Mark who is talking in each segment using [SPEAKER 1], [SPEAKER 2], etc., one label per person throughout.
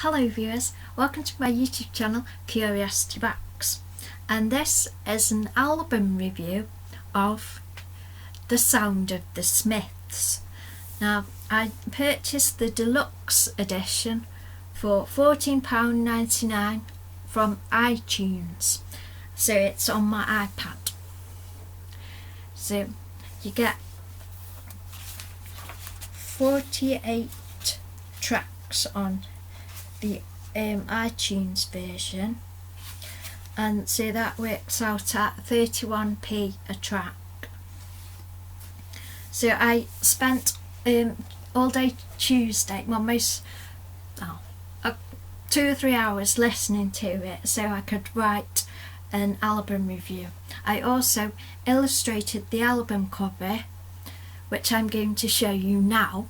[SPEAKER 1] Hello viewers, welcome to my YouTube channel Curiosity Box, and this is an album review of The Sound of the Smiths. Now I purchased the deluxe edition for £14.99 from iTunes, so it's on my iPad. So you get 48 tracks on the iTunes version, and so that works out at 31p a track. So I spent all day Tuesday, well 2 or 3 hours listening to it so I could write an album review. I also illustrated the album cover, which I'm going to show you now.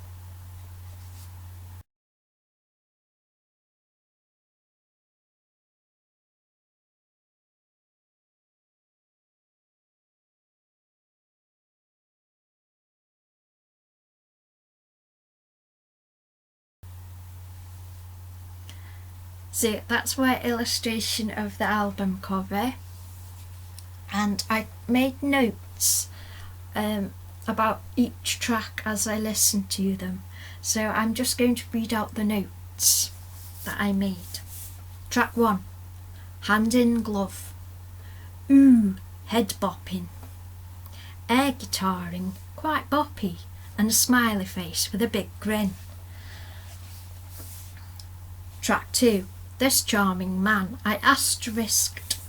[SPEAKER 1] So that's my illustration of the album cover, and I made notes about each track as I listened to them. So I'm just going to read out the notes that I made. Track 1, Hand in Glove. Ooh, head bopping. Air guitaring, quite boppy, and a smiley face with a big grin. Track 2, This Charming Man. I asterisked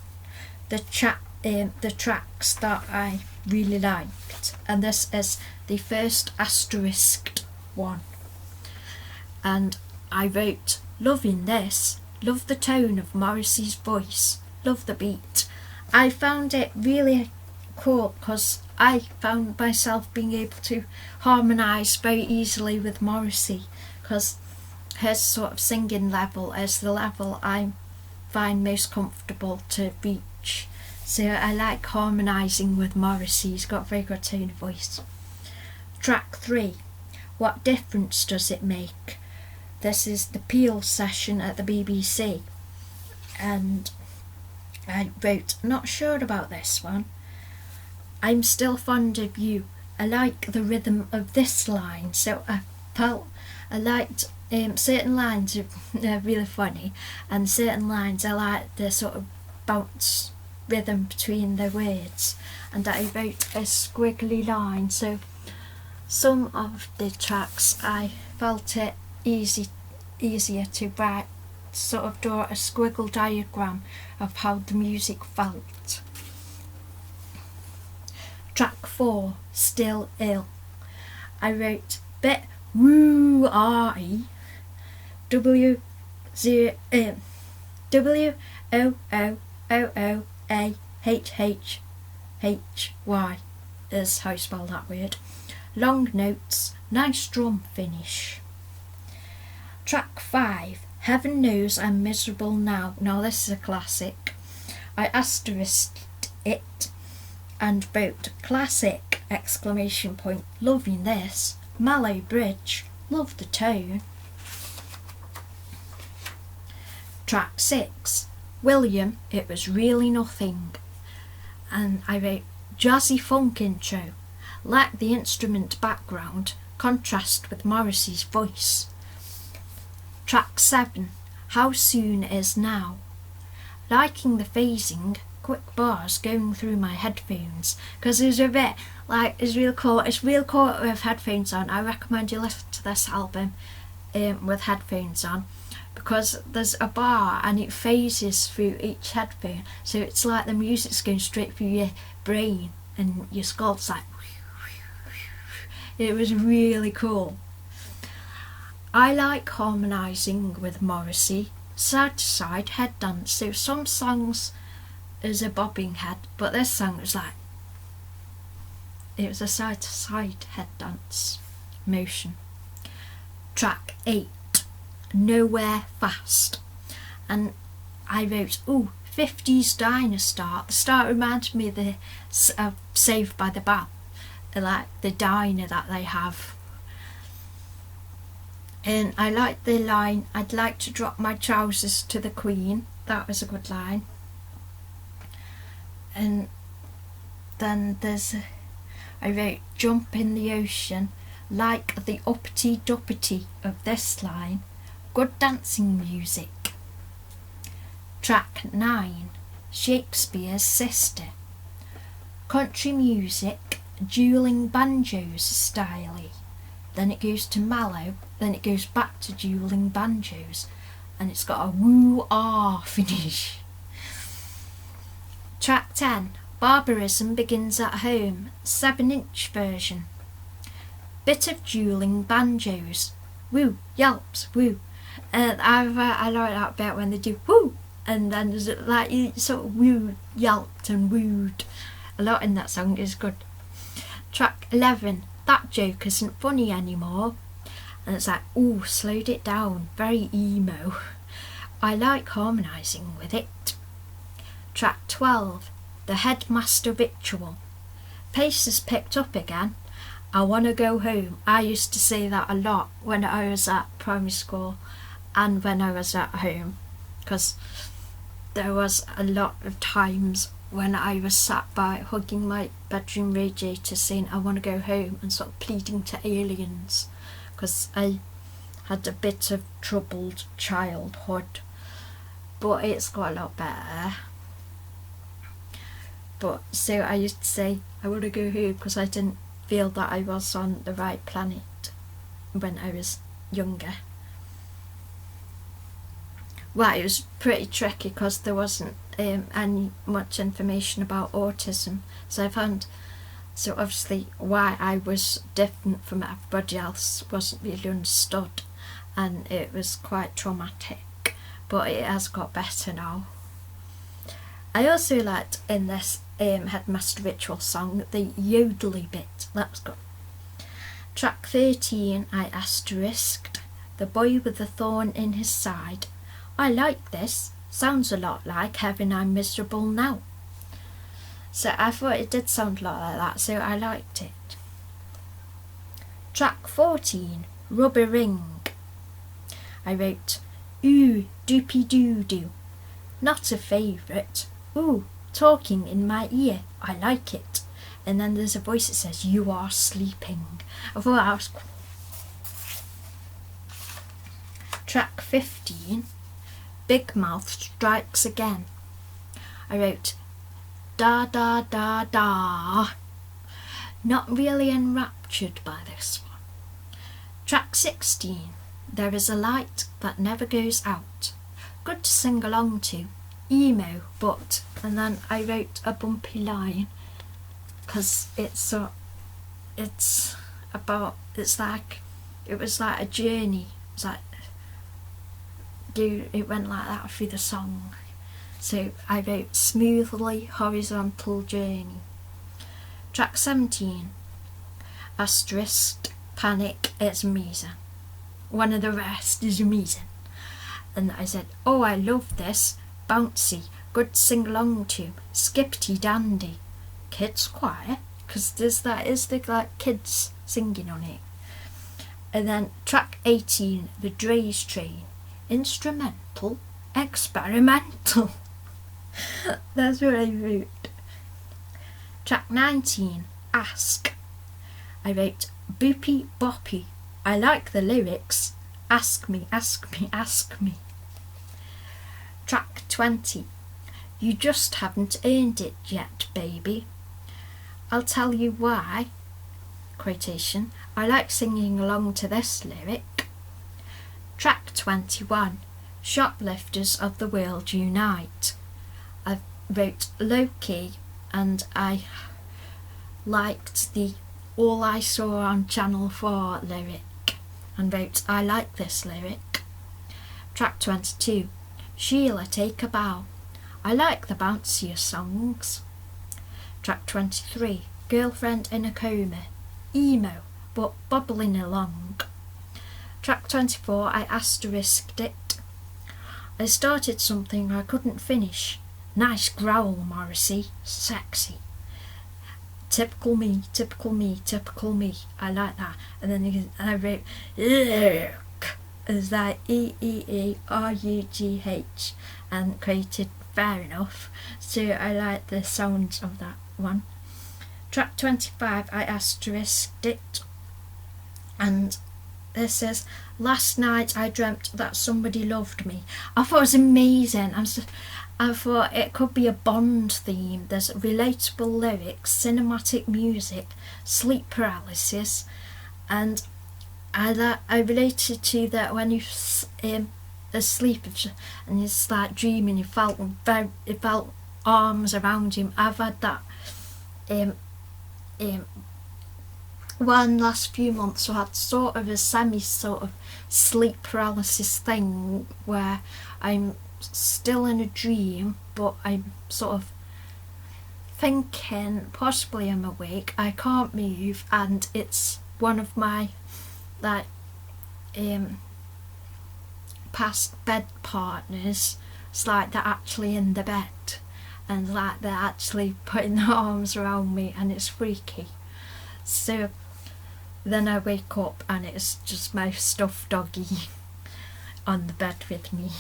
[SPEAKER 1] the tracks that I really liked, and this is the first asterisked one. And I wrote, loving this, love the tone of Morrissey's voice, love the beat. I found it really cool because I found myself being able to harmonise very easily with Morrissey, because his sort of singing level is the level I find most comfortable to reach. So I like harmonising with Morrissey, he's got a very good tone of voice. Track 3, What Difference Does It Make? This is the Peel session at the BBC, and I wrote, not sure about this one. I'm still fond of you. I like the rhythm of this line, so I liked certain lines are really funny, and certain lines I like the sort of bounce rhythm between the words, and I wrote a squiggly line. So some of the tracks I felt it easier to write, sort of draw a squiggle diagram of how the music felt. Track 4, Still Ill. I wrote bit woo-ah-y, W-O-O-O-O-A-H-H-H-Y is how you spell that word. Long notes, nice drum finish. Track 5, Heaven Knows I'm Miserable Now. Now this is a classic. I asterisked it and wrote classic, exclamation point, loving this, Mallow Bridge, love the tone. Track 6, William, It Was Really Nothing, and I wrote jazzy funk intro, like the instrument background, contrast with Morrissey's voice. Track 7, How Soon Is Now. Liking the phasing, quick bars going through my headphones, because it's a bit like, it's real cool with headphones on. I recommend you listen to this album with headphones on, because there's a bar and it phases through each headphone, so it's like the music's going straight through your brain and your skull's like, it was really cool. I like harmonising with Morrissey, side to side head dance. So some songs is a bobbing head, but this song was like, it was a side to side head dance motion. Track 8, Nowhere Fast, and I wrote, ooh, 50s diner start. The start reminded me of the Saved by the Bell, like the diner that they have. And I like the line, I'd like to drop my trousers to the Queen. That was a good line. And then I wrote, jump in the ocean, like the uppity duppity of this line. Good dancing music. Track 9, Shakespeare's Sister. Country music, dueling banjos styly. Then it goes to Mallow, then it goes back to dueling banjos, and it's got a woo-ah finish. Track 10, Barbarism Begins at Home, 7-inch version. Bit of dueling banjos, woo, yelps, woo. And I like that bit when they do woo, and then there's like sort of woo, yelped and wooed. A lot in that song is good. Track 11, That Joke Isn't Funny Anymore. And it's like, ooh, slowed it down, very emo. I like harmonising with it. Track 12, The Headmaster Ritual. Pace has picked up again. I want to go home. I used to say that a lot when I was at primary school and when I was at home, because there was a lot of times when I was sat by hugging my bedroom radiator saying I want to go home and sort of pleading to aliens, because I had a bit of troubled childhood, but it's got a lot better. But so I used to say I want to go home because I didn't feel that I was on the right planet when I was younger. Well, it was pretty tricky because there wasn't any much information about autism, so I found, so obviously why I was different from everybody else wasn't really understood, and it was quite traumatic, but it has got better now. I also liked in this Headmaster Ritual song the yodely bit, that was good. Track 13, I asterisked, The Boy with the Thorn in His Side. I like this, sounds a lot like Heaven I'm Miserable Now. So I thought it did sound a lot like that, so I liked it. Track 14, Rubber Ring. I wrote, ooh, doopy doo doo. Not a favourite. Ooh, talking in my ear. I like it. And then there's a voice that says, you are sleeping. I thought that was cool. Track 15, Big Mouth Strikes Again. I wrote, da da da da. Not really enraptured by this one. Track 16, There Is a Light That Never Goes Out. Good to sing along to. Emo, but, and then I wrote a bumpy line because it was like a journey. It's like it went like that through the song. So I wrote smoothly horizontal journey. Track 17, asterisk, Panic, it's amazing. One of the rest is amazing. And I said, oh, I love this. Bouncy, good to sing along to. Skippity dandy. Kids choir, because is the like kids singing on it. And then track 18, The Dre's Train. Instrumental, experimental. That's what I wrote. Track 19, Ask. I wrote boopy boppy. I like the lyrics. Ask me, ask me, ask me. Track 20, You Just Haven't Earned It Yet, Baby. I'll tell you why. Quotation. I like singing along to this lyric. Track 21, Shoplifters of the World Unite. I wrote low key and I liked the All I Saw on Channel 4 lyric and wrote I like this lyric. Track 22, Sheila Take a Bow. I like the bouncier songs. Track 23, Girlfriend in a Coma. Emo, but bubbling along. Track 24, I asterisked it. I started something I couldn't finish. Nice growl, Morrissey. Sexy. Typical me, typical me, typical me. I like that. And then I wrote, yuck. is like EEERUGH and created Fair Enough, so I like the sounds of that one. Track 25, I asterisked it, and this is Last Night I Dreamt That Somebody Loved Me. I thought it was amazing. I thought it could be a Bond theme. There's relatable lyrics, cinematic music, sleep paralysis, and I related to that when you asleep and you start dreaming, you felt arms around you. I've had that one last few months. So I had sort of a sort of sleep paralysis thing where I'm still in a dream, but I'm sort of thinking possibly I'm awake, I can't move, and it's one of my past bed partners. It's like they're actually in the bed and like they're actually putting their arms around me, and it's freaky. So then I wake up and it's just my stuffed doggy on the bed with me.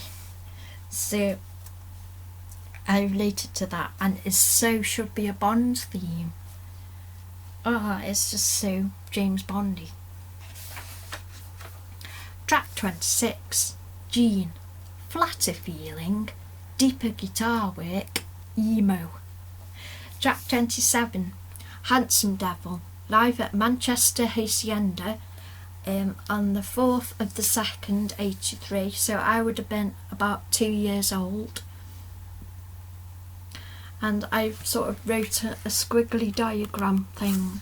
[SPEAKER 1] So I related to that, and it should be a Bond theme. Oh, it's just so James Bondy. Track 26, Gene, flatter feeling, deeper guitar work, emo. Track 27, Handsome Devil, live at Manchester Hacienda on the 4th of the 2nd, 83, so I would have been about 2 years old. And I sort of wrote a squiggly diagram thing,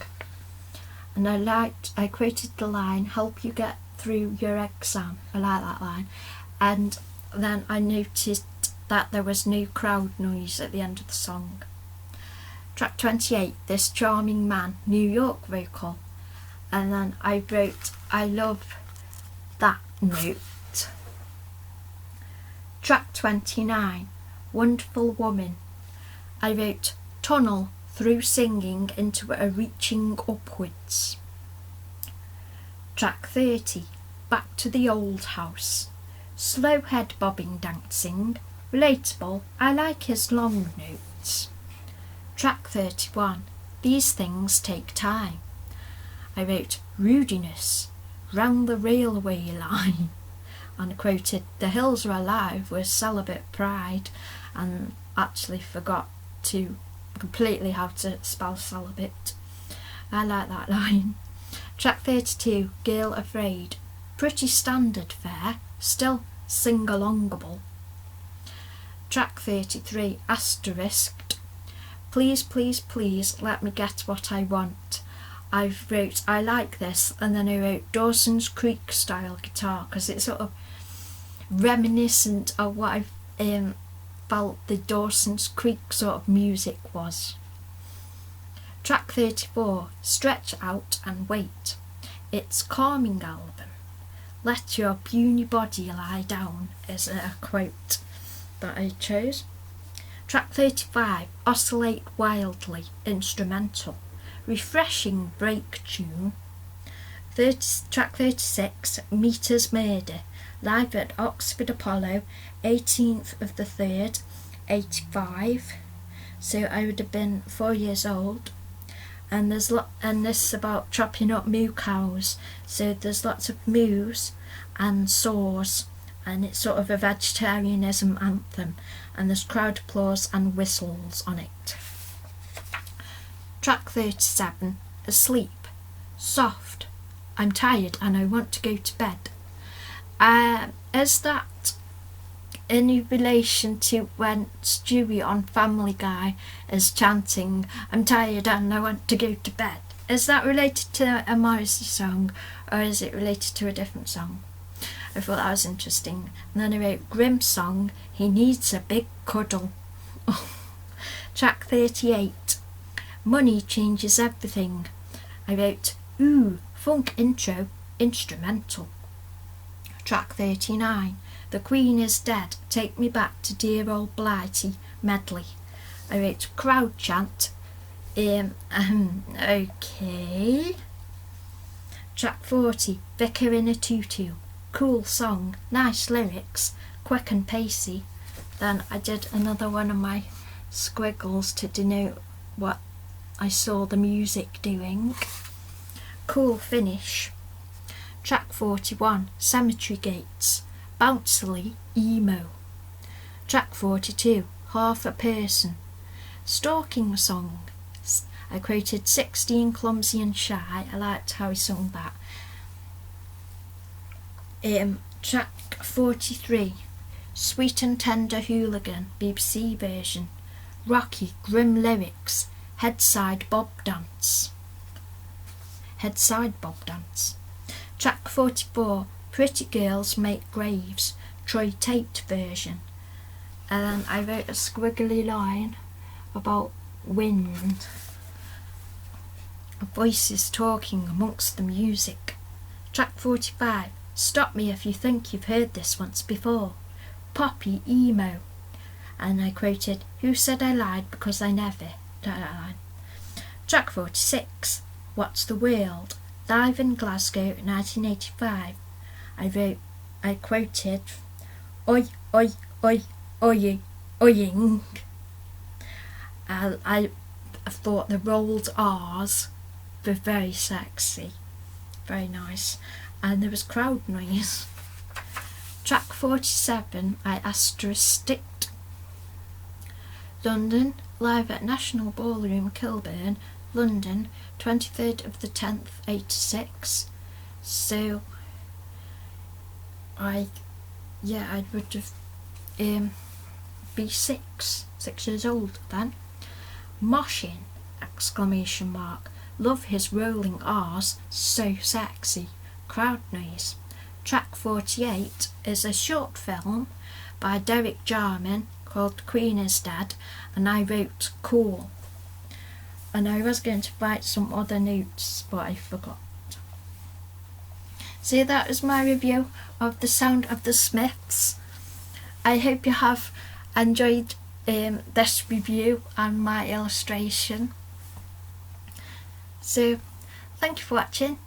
[SPEAKER 1] and I created the line, help you get through your exam. I like that line. And then I noticed that there was no crowd noise at the end of the song. Track 28, This Charming Man, New York vocal. And then I wrote, I love that note. Track 29, Wonderful Woman. I wrote, tunnel through singing into a reaching upwards. Track 30, Back to the Old House. Slow head bobbing dancing, relatable, I like his long notes. Track 31, These Things Take Time. I wrote, rudiness, round the railway line, and quoted, the hills are alive with celibate pride, and actually forgot to completely how to spell celibate. I like that line. Track 32, Girl Afraid, pretty standard fare, still sing-alongable. Track 33, Asterisked, please, please, please let me get what I want. I wrote, I like this, and then I wrote Dawson's Creek style guitar, because it's sort of reminiscent of what I felt the Dawson's Creek sort of music was. Track 34, Stretch Out and Wait. It's calming album. Let your puny body lie down is a quote that I chose. Track 35, Oscillate Wildly, instrumental. Refreshing break tune. Track 36, Meter's Murder, live at Oxford Apollo, 18th of the 3rd, 85. So I would have been 4 years old. And this is about chopping up moo cows. So there's lots of moos and saws, and it's sort of a vegetarianism anthem, and there's crowd applause and whistles on it. Track 37, Asleep, soft, I'm tired and I want to go to bed. Is that in relation to when Stewie on Family Guy is chanting, I'm tired and I want to go to bed? Is that related to a Morrissey song, or is it related to a different song? I thought that was interesting. And then I wrote, Grim song, he needs a big cuddle. Track 38, Money Changes Everything. I wrote, ooh, funk intro, instrumental. Track 39, The Queen is Dead, Take Me Back to Dear Old Blighty, medley. I wrote, crowd chant. Okay. Track 40, Vicar in a Tutu, cool song, nice lyrics, quick and pacey. Then I did another one of my squiggles to denote what I saw the music doing. Cool finish. Track 41, Cemetery Gates, bouncily emo. Track 42, Half a Person, stalking song. I quoted 16, clumsy and shy. I liked how he sung that. Track 43, Sweet and Tender Hooligan, BBC version, rocky, grim lyrics, headside bob dance. Track 44, Pretty Girls Make Graves, Troy Tate version. And then I wrote a squiggly line about wind, voices talking amongst the music. Track 45, Stop Me If You Think You've Heard This Once Before, poppy emo. And I quoted, Who Said I Lied Because I Never. Track 46, What's the World, live in Glasgow 1985. I quoted, Oi, oi, oi, oi, oing. I thought the rolled R's were very sexy, very nice, and there was crowd noise. Track 47, I asterisked. London, live at National Ballroom, Kilburn, London, 23rd of the 10th, 86. So I would have be 6 years old then. Moshing! Exclamation mark. Love his rolling R's, so sexy. Crowd noise. Track 48 is a short film by Derek Jarman called Queen is Dead, and I wrote cool. And I was going to write some other notes, but I forgot. So that was my review of The Sound of the Smiths. I hope you have enjoyed this review and my illustration. So thank you for watching.